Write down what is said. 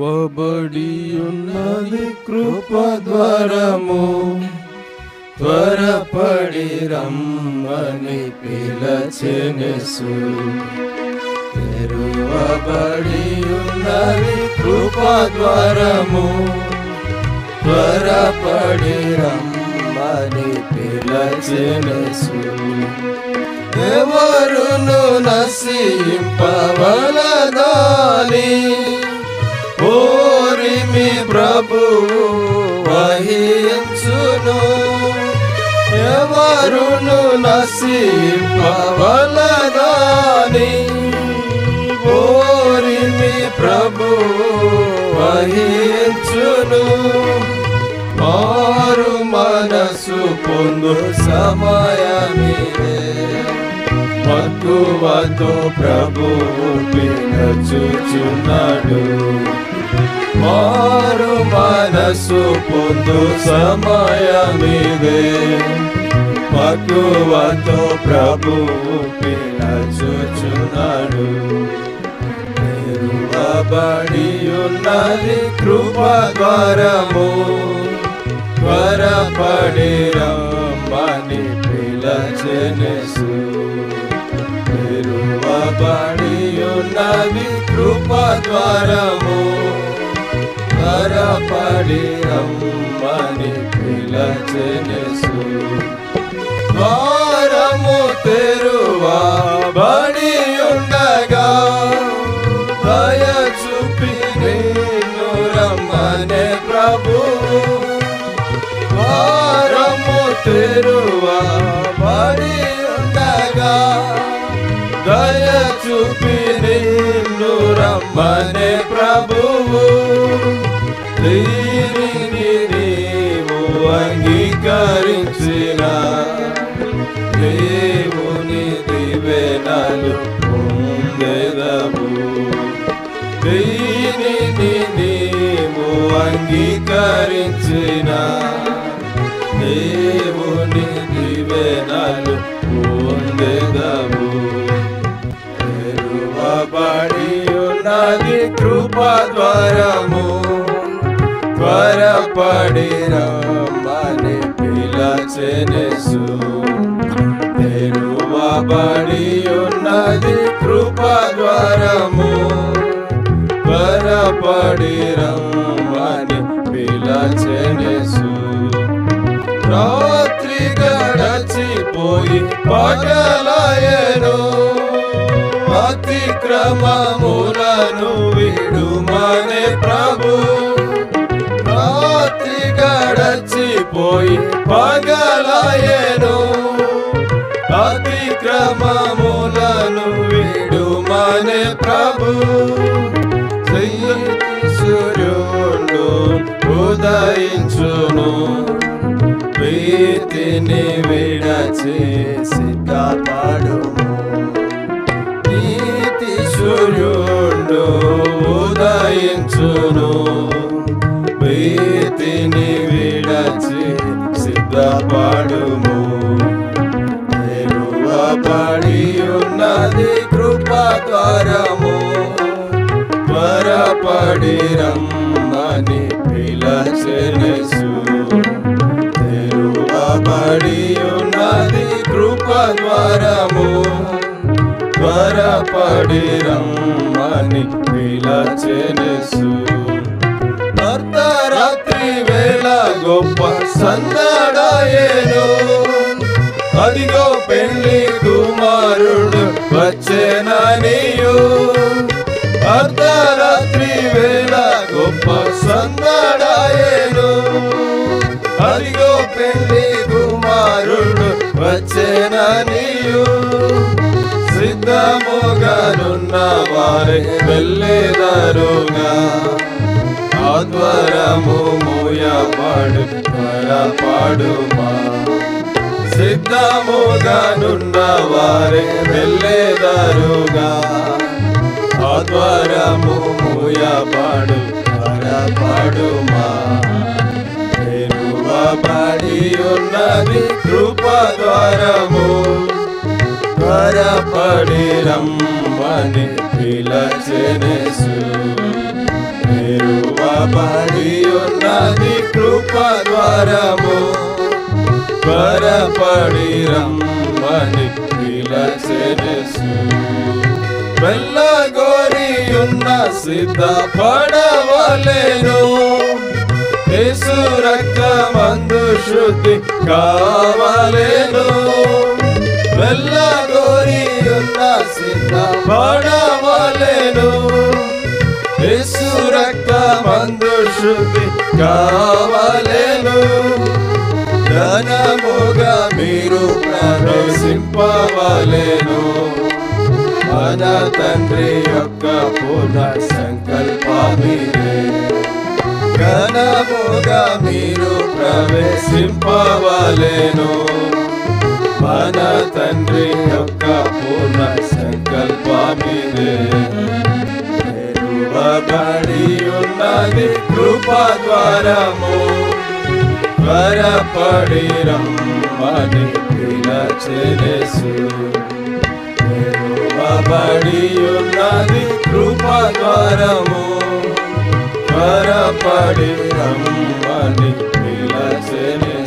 తెరువబడి ఉన్నది కృపద్వారము, త్వరపడి రమ్మని పిలచెనెసు. తెరువబడి ఉన్నది కృపద్వారము, త్వరపడి రమ్మని పిలచెనెసు. ఎవరును నశింపవలదని ఓరిమి ప్రభువు వహించును. ఎవరును నశింపవలదని ఓరిమి ప్రభువు వహించును. మారు మనసు పొందు సమయమిదే, మక్కువతో ప్రభువు పిలుచుచున్నాడు. మారు మనసు పొందు సమయమిదే, మక్కువతో ప్రభువు పిలుచుచున్నాడు. తెరువబడి ఉన్నది కృపద్వారము, త్వరపడి రమ్మని పిలచెనెసు. తెరువబడి ఉన్నది కృపద్వారము, త్వరపడి రమ్మని పిలచెనెసు. ద్వారము తెరువబడి ఉండగా దయ చూపి నిన్ను రమ్మనే ప్రభువు. ద్వారము తెరువబడి ఉండగా దయ చూపి నిన్ను రమ్మనే ప్రభువు. దీనిని నీవు అంగీకరించిన దేవుని దీవెనలు పొందెదవు. దీనిని నీవు అంగీకరించిన దేవుని దీవెనలు పొందెదవు. తెరువబడి ఉన్నది కృపద్వారము, త్వరపడి రమ్మని పిలచెనెసు. తెరువబడి ఉన్నది కృపద్వారము, త్వరపడి రమ్మని పిలచెనెసు. రాత్రి గడచిపోయి పగలాయెను, అతిక్రమములను విడుమనే ప్రభు. రాత్రి గడచిపోయి పగలాయెను, అతిక్రమములను విడుమనే ప్రభు. సూర్యుడు ఉదయించును, ప్రీతిని విడచి సిద్ధపడుము. నీతి సూర్యుడు ఉదయించును, ప్రీతిని విడచి సిద్ధపడుము. తెరువబడి ఉన్నది కృపద్వారము, త్వరపడి రమ్మని పిలచెనెసు. తెరువబడి ఉన్నది కృపద్వారము, త్వరపడి రమ్మని పిలచెనెసు. అర్ధరాత్రి వేళ గొప్ప సందడాయెను, అదిగో పెళ్లి కుమారుడు వచ్చెననియు. అర్ధరాత్రి వేళ గొప్ప సందడాయెను, అదిగో పెళ్లి కుమారుడు వచ్చెననియు. సిద్ధముగానున్న వారే వెళ్ళెదరుగా, ద్వారము మూయబడు త్వరపడుమా. సిద్ధముగానున్న వారే వెళ్ళెదరుగా, ద్వారము మూయబడు త్వరపడుమా. తెరువబడి ఉన్నది కృపద్వారము, త్వరపడి రమ్మని పిలచెనెసు. తెరవబడి ఉన్నది కృప ద్వారము త్వరపడి రమ్మని పిలచెను వెళ్ళగోరి ఉన్న సిద్ధపడవలెను యేసు రక్తమందు శుద్ధి కావలెను వెళ్ళగోరి ఉన్న సిద్ధపడవలెను యేసు రక్తమందు శుద్ధి కావలెను ధనముగా మీరు ప్రవేశింపవలెను మన తండ్రి యొక్క పూర్ణ సంకల్పమిదే ఘనముగా మీరు ప్రవేశింపవలెను మన తండ్రి యొక్క పూర్ణ సంకల్పమిదే తెరవబడి ఉన్నది కృప ద్వారము త్వరపడి రమ్మని పిలచెను తెరవబడి ఉన్నది కృప ద్వారము త్వరపడి రమ్మని పిలచెను